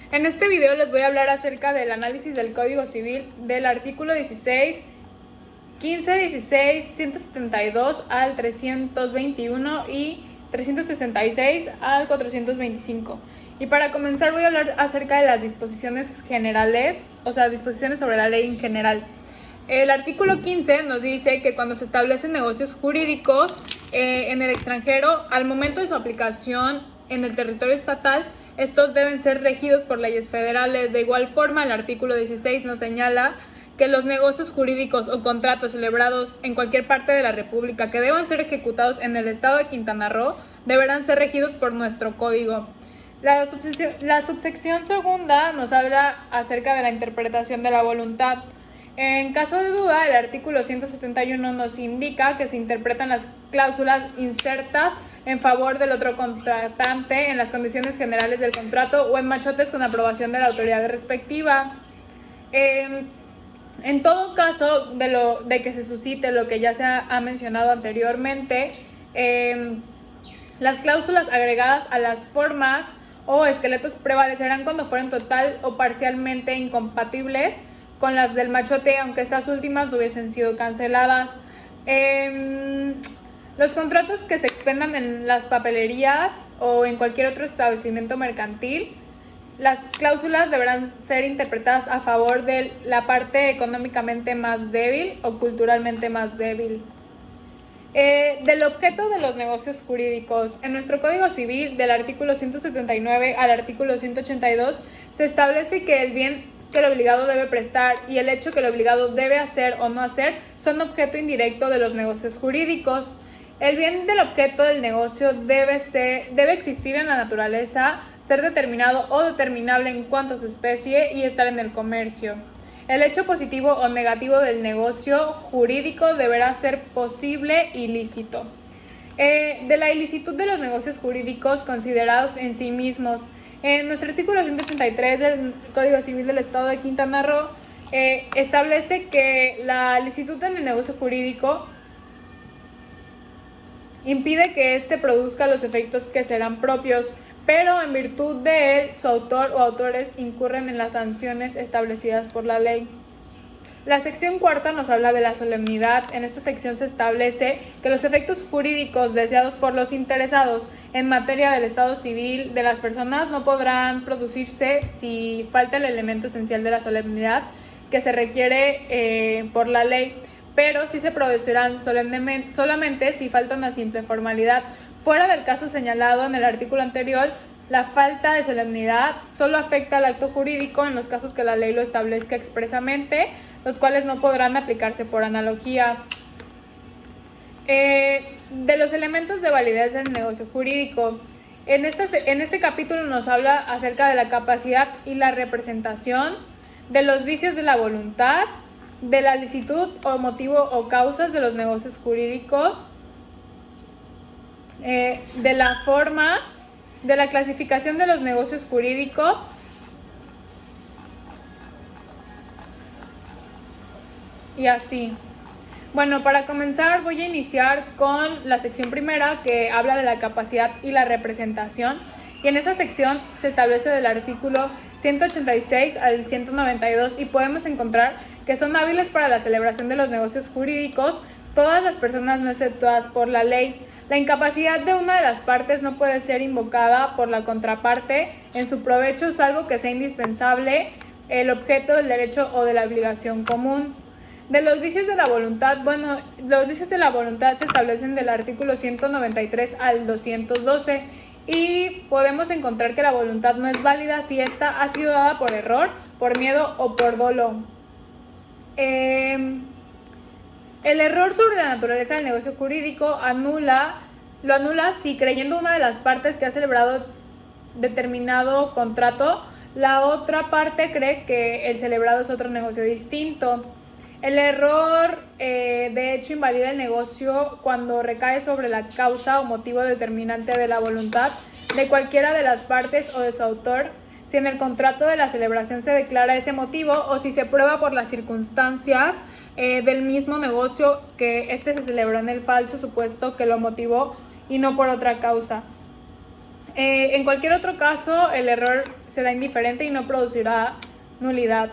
En este video les voy a hablar acerca del análisis del Código Civil del artículo 16, 15, 16, 172 al 321 y 366 al 425. Y para comenzar voy a hablar acerca de las disposiciones generales, o sea, disposiciones sobre la ley en general. El artículo 15 nos dice que cuando se establecen negocios jurídicos en el extranjero, al momento de su aplicación en el territorio estatal, estos deben ser regidos por leyes federales. De igual forma, el artículo 16 nos señala que los negocios jurídicos o contratos celebrados en cualquier parte de la República que deban ser ejecutados en el estado de Quintana Roo deberán ser regidos por nuestro código. La subsección segunda nos habla acerca de la interpretación de la voluntad. En caso de duda, el artículo 171 nos indica que se interpretan las cláusulas insertas en favor del otro contratante en las condiciones generales del contrato o en machotes con aprobación de la autoridad respectiva. En todo caso de que se suscite lo que ya se ha mencionado anteriormente, las cláusulas agregadas a las formas o esqueletos prevalecerán cuando fueran total o parcialmente incompatibles con las del machote, aunque estas últimas no hubiesen sido canceladas. Los contratos que se expendan en las papelerías o en cualquier otro establecimiento mercantil, las cláusulas deberán ser interpretadas a favor de la parte económicamente más débil o culturalmente más débil. Del objeto de los negocios jurídicos. En nuestro Código Civil, del artículo 179 al artículo 182, se establece que el bien que el obligado debe prestar y el hecho que el obligado debe hacer o no hacer son objeto indirecto de los negocios jurídicos. El bien del objeto del negocio debe existir en la naturaleza, ser determinado o determinable en cuanto a su especie y estar en el comercio. El hecho positivo o negativo del negocio jurídico deberá ser posible y lícito. De la ilicitud de los negocios jurídicos considerados en sí mismos. En nuestro artículo 183 del Código Civil del Estado de Quintana Roo establece que la licitud en el negocio jurídico impide que éste produzca los efectos que serán propios, pero en virtud de él, su autor o autores incurren en las sanciones establecidas por la ley. La sección cuarta nos habla de la solemnidad. En esta sección se establece que los efectos jurídicos deseados por los interesados en materia del estado civil de las personas no podrán producirse si falta el elemento esencial de la solemnidad que se requiere por la ley, pero sí se producirán solamente si falta una simple formalidad. Fuera del caso señalado en el artículo anterior, la falta de solemnidad solo afecta al acto jurídico en los casos que la ley lo establezca expresamente, los cuales no podrán aplicarse por analogía. De los elementos de validez del negocio jurídico. En este capítulo nos habla acerca de la capacidad y la representación, de los vicios de la voluntad, de la licitud o motivo o causas de los negocios jurídicos, de la forma, de la clasificación de los negocios jurídicos, y así. Bueno, para comenzar voy a iniciar con la sección primera que habla de la capacidad y la representación. Y en esa sección se establece del artículo 186 al 192 y podemos encontrar que son hábiles para la celebración de los negocios jurídicos todas las personas no exceptuadas por la ley. La incapacidad de una de las partes no puede ser invocada por la contraparte en su provecho, salvo que sea indispensable el objeto del derecho o de la obligación común. De los vicios de la voluntad, bueno, los vicios de la voluntad se establecen del artículo 193 al 212 y podemos encontrar que la voluntad no es válida si ésta ha sido dada por error, por miedo o por dolo. El error sobre la naturaleza del negocio jurídico lo anula si, creyendo una de las partes que ha celebrado determinado contrato, la otra parte cree que el celebrado es otro negocio distinto. El error de hecho invalida el negocio cuando recae sobre la causa o motivo determinante de la voluntad de cualquiera de las partes o de su autor, si en el contrato de la celebración se declara ese motivo o si se prueba por las circunstancias del mismo negocio que este se celebró en el falso supuesto que lo motivó y no por otra causa. En cualquier otro caso, el error será indiferente y no producirá nulidad.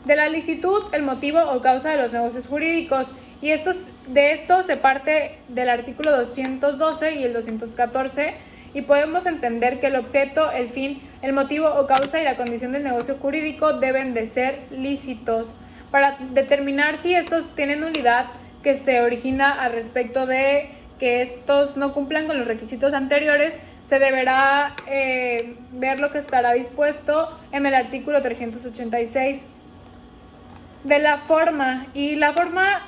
De la licitud, el motivo o causa de los negocios jurídicos. Y de esto se parte del artículo 212 y el 214, y podemos entender que el objeto, el fin, el motivo o causa y la condición del negocio jurídico deben de ser lícitos. Para determinar si estos tienen nulidad, que se origina al respecto de que estos no cumplan con los requisitos anteriores, se deberá ver lo que estará dispuesto en el artículo 386. De la forma, y la forma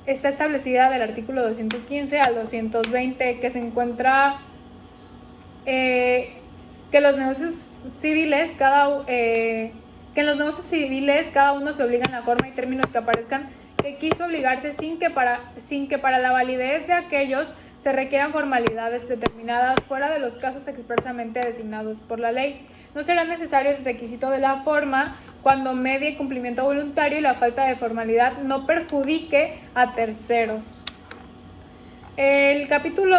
está establecida del artículo 215 al 220, que se encuentra que los negocios civiles, que en los negocios civiles cada uno se obliga en la forma y términos que aparezcan que quiso obligarse sin que para la validez de aquellos se requieran formalidades determinadas fuera de los casos expresamente designados por la ley. No será necesario el requisito de la forma cuando medie cumplimiento voluntario y la falta de formalidad no perjudique a terceros. El capítulo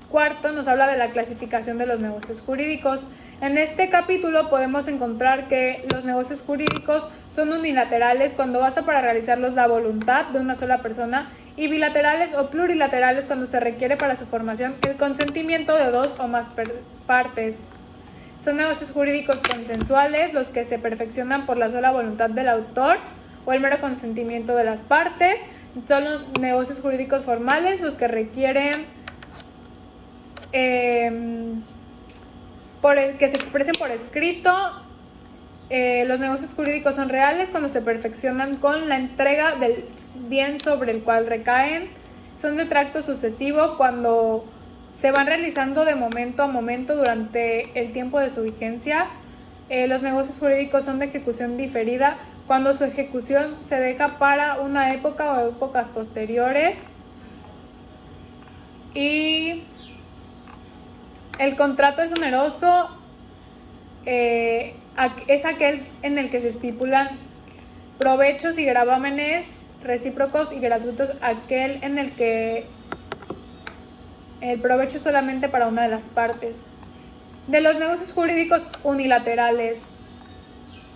cuarto nos habla de la clasificación de los negocios jurídicos. En este capítulo podemos encontrar que los negocios jurídicos son unilaterales cuando basta para realizarlos la voluntad de una sola persona, y bilaterales o plurilaterales cuando se requiere para su formación el consentimiento de dos o más partes. Son negocios jurídicos consensuales los que se perfeccionan por la sola voluntad del autor o el mero consentimiento de las partes. Son los negocios jurídicos formales los que requieren que se expresen por escrito. Los negocios jurídicos son reales cuando se perfeccionan con la entrega del bien sobre el cual recaen. Son de tracto sucesivo cuando se van realizando de momento a momento durante el tiempo de su vigencia. Los negocios jurídicos son de ejecución diferida cuando su ejecución se deja para una época o épocas posteriores. Y el contrato es oneroso, es aquel en el que se estipulan provechos y gravámenes recíprocos y gratuitos, aquel en el que el provecho es solamente para una de las partes. De los negocios jurídicos unilaterales.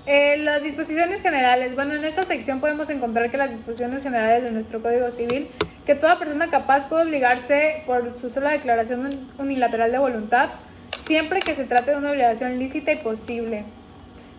Las disposiciones generales. Bueno, en esta sección podemos encontrar que las disposiciones generales de nuestro Código Civil, que toda persona capaz puede obligarse por su sola declaración unilateral de voluntad, siempre que se trate de una obligación lícita y posible.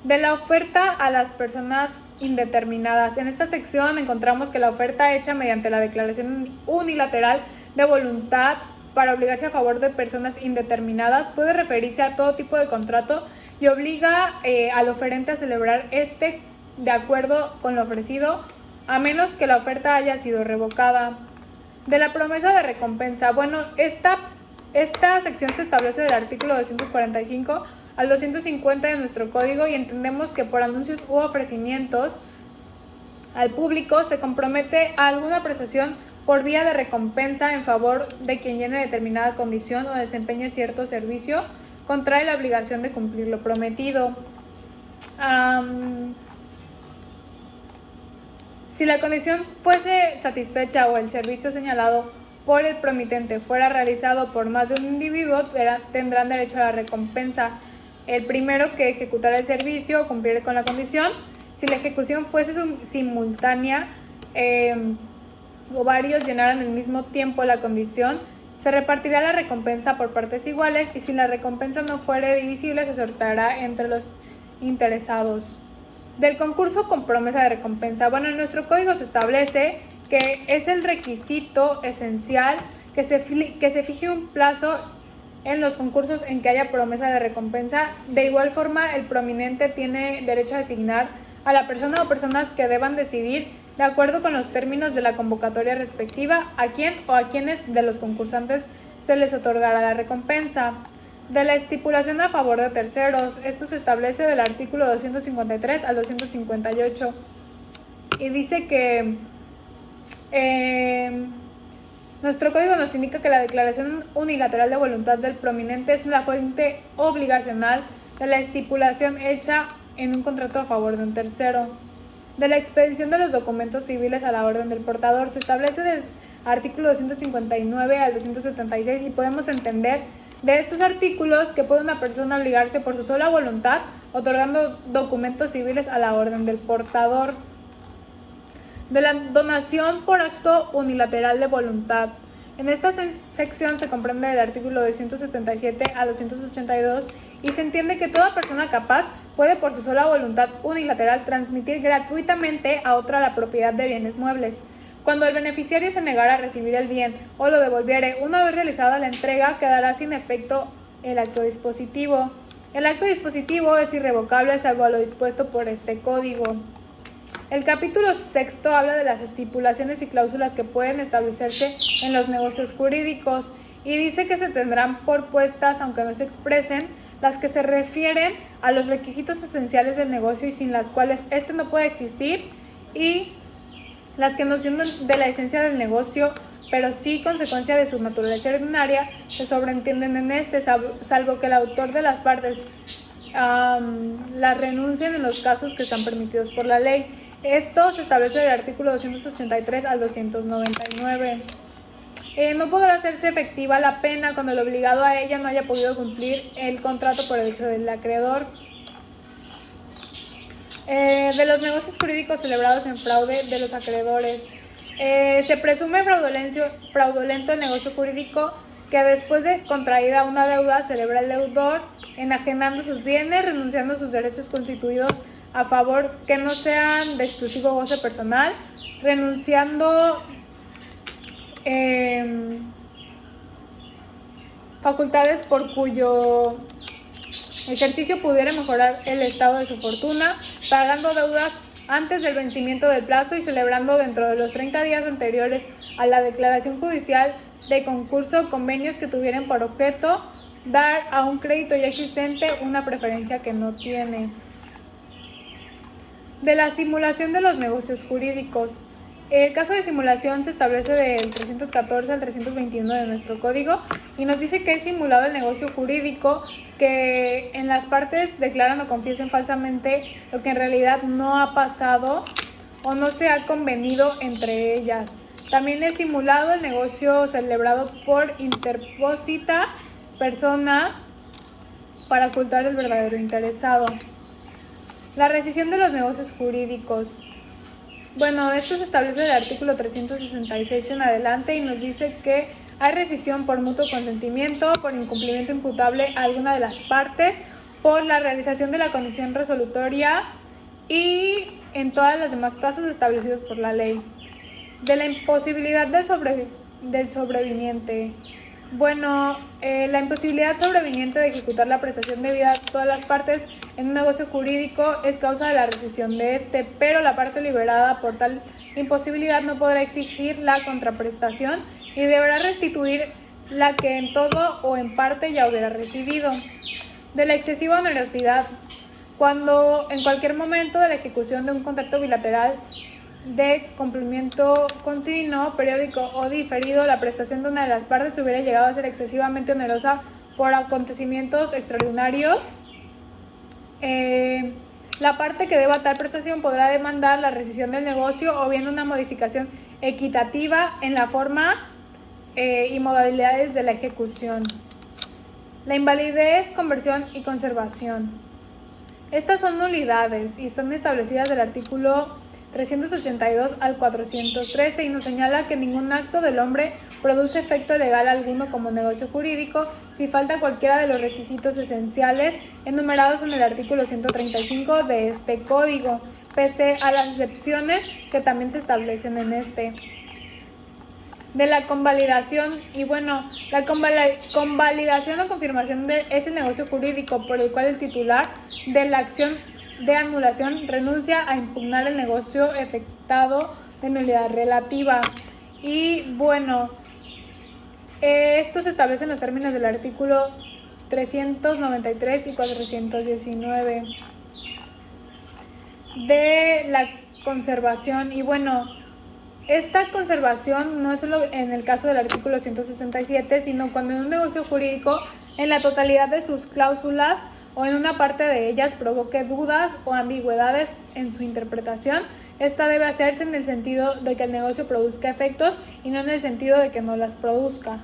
De la oferta a las personas indeterminadas. En esta sección encontramos que la oferta hecha mediante la declaración unilateral de voluntad para obligarse a favor de personas indeterminadas puede referirse a todo tipo de contrato y obliga al oferente a celebrar de acuerdo con lo ofrecido, a menos que la oferta haya sido revocada. De la promesa de recompensa. Bueno, esta sección se establece del artículo 245 al 250 de nuestro código, y entendemos que por anuncios u ofrecimientos al público se compromete a alguna prestación por vía de recompensa en favor de quien llene determinada condición o desempeñe cierto servicio, contrae la obligación de cumplir lo prometido. Si la condición fuese satisfecha o el servicio señalado por el promitente fuera realizado por más de un individuo, tendrán derecho a la recompensa el primero que ejecutara el servicio o cumpliera con la condición. Si la ejecución fuese simultánea o varios llenaran al mismo tiempo la condición, se repartirá la recompensa por partes iguales, y si la recompensa no fuere divisible, se sorteará entre los interesados. Del concurso con promesa de recompensa. Bueno, en nuestro código se establece que es el requisito esencial que se fije un plazo en los concursos en que haya promesa de recompensa. De igual forma, el prominente tiene derecho a designar a la persona o personas que deban decidir, de acuerdo con los términos de la convocatoria respectiva, a quién o a quienes de los concursantes se les otorgará la recompensa. De la estipulación a favor de terceros. Esto se establece del artículo 253 al 258 y dice que nuestro código nos indica que la declaración unilateral de voluntad del prominente es una fuente obligacional de la estipulación hecha en un contrato a favor de un tercero. De la expedición de los documentos civiles a la orden del portador. Se establece del artículo 259 al 276 y podemos entender de estos artículos que puede una persona obligarse por su sola voluntad, otorgando documentos civiles a la orden del portador. De la donación por acto unilateral de voluntad. En esta sección se comprende el artículo 277 a 282 y se entiende que toda persona capaz puede por su sola voluntad unilateral transmitir gratuitamente a otra la propiedad de bienes muebles. Cuando el beneficiario se negara a recibir el bien o lo devolviere, una vez realizada la entrega, quedará sin efecto el acto dispositivo. El acto dispositivo es irrevocable salvo a lo dispuesto por este código. El capítulo 6 habla de las estipulaciones y cláusulas que pueden establecerse en los negocios jurídicos y dice que se tendrán por puestas, aunque no se expresen, las que se refieren a los requisitos esenciales del negocio y sin las cuales éste no puede existir, y las que no son de la esencia del negocio, pero sí consecuencia de su naturaleza ordinaria, se sobreentienden en este, salvo que el autor de las partes las renuncien en los casos que están permitidos por la ley. Esto se establece del artículo 283 al 299. No podrá hacerse efectiva la pena cuando el obligado a ella no haya podido cumplir el contrato por el hecho del acreedor. De los negocios jurídicos celebrados en fraude de los acreedores. Se presume fraudulento el negocio jurídico que después de contraída una deuda celebra el deudor, enajenando sus bienes, renunciando a sus derechos constituidos a favor que no sean de exclusivo goce personal, renunciando facultades por cuyo ejercicio pudiera mejorar el estado de su fortuna, pagando deudas antes del vencimiento del plazo y celebrando dentro de los 30 días anteriores a la declaración judicial de concurso convenios que tuvieran por objeto dar a un crédito ya existente una preferencia que no tiene. De la simulación de los negocios jurídicos. El caso de simulación se establece del 314 al 321 de nuestro código y nos dice que es simulado el negocio jurídico que en las partes declaran o confiesen falsamente lo que en realidad no ha pasado o no se ha convenido entre ellas. También es simulado el negocio celebrado por interpósita persona para ocultar el verdadero interesado. La rescisión de los negocios jurídicos. Bueno, esto se establece del artículo 366 en adelante y nos dice que hay rescisión por mutuo consentimiento, por incumplimiento imputable a alguna de las partes, por la realización de la condición resolutoria y en todas las demás casos establecidos por la ley. De la imposibilidad del sobreviniente. Bueno, la imposibilidad sobreviniente de ejecutar la prestación debida a todas las partes en un negocio jurídico es causa de la rescisión de este, pero la parte liberada por tal imposibilidad no podrá exigir la contraprestación y deberá restituir la que en todo o en parte ya hubiera recibido. De la excesiva onerosidad. Cuando en cualquier momento de la ejecución de un contrato bilateral de cumplimiento continuo, periódico o diferido, la prestación de una de las partes hubiera llegado a ser excesivamente onerosa por acontecimientos extraordinarios, la parte que deba tal prestación podrá demandar la rescisión del negocio o bien una modificación equitativa en la forma y modalidades de la ejecución. La invalidez, conversión y conservación. Estas son nulidades y están establecidas del artículo 382 al 413 y nos señala que ningún acto del hombre produce efecto legal alguno como negocio jurídico si falta cualquiera de los requisitos esenciales enumerados en el artículo 135 de este código, pese a las excepciones que también se establecen en este. De la convalidación, y bueno, la convalidación o confirmación de ese negocio jurídico por el cual el titular de la acción de anulación renuncia a impugnar el negocio efectuado de nulidad relativa. Y bueno, esto se establece en los términos del artículo 393 y 419. De la conservación, y bueno, esta conservación no es solo en el caso del artículo 167, sino cuando en un negocio jurídico, en la totalidad de sus cláusulas o en una parte de ellas provoque dudas o ambigüedades en su interpretación, esta debe hacerse en el sentido de que el negocio produzca efectos y no en el sentido de que no las produzca.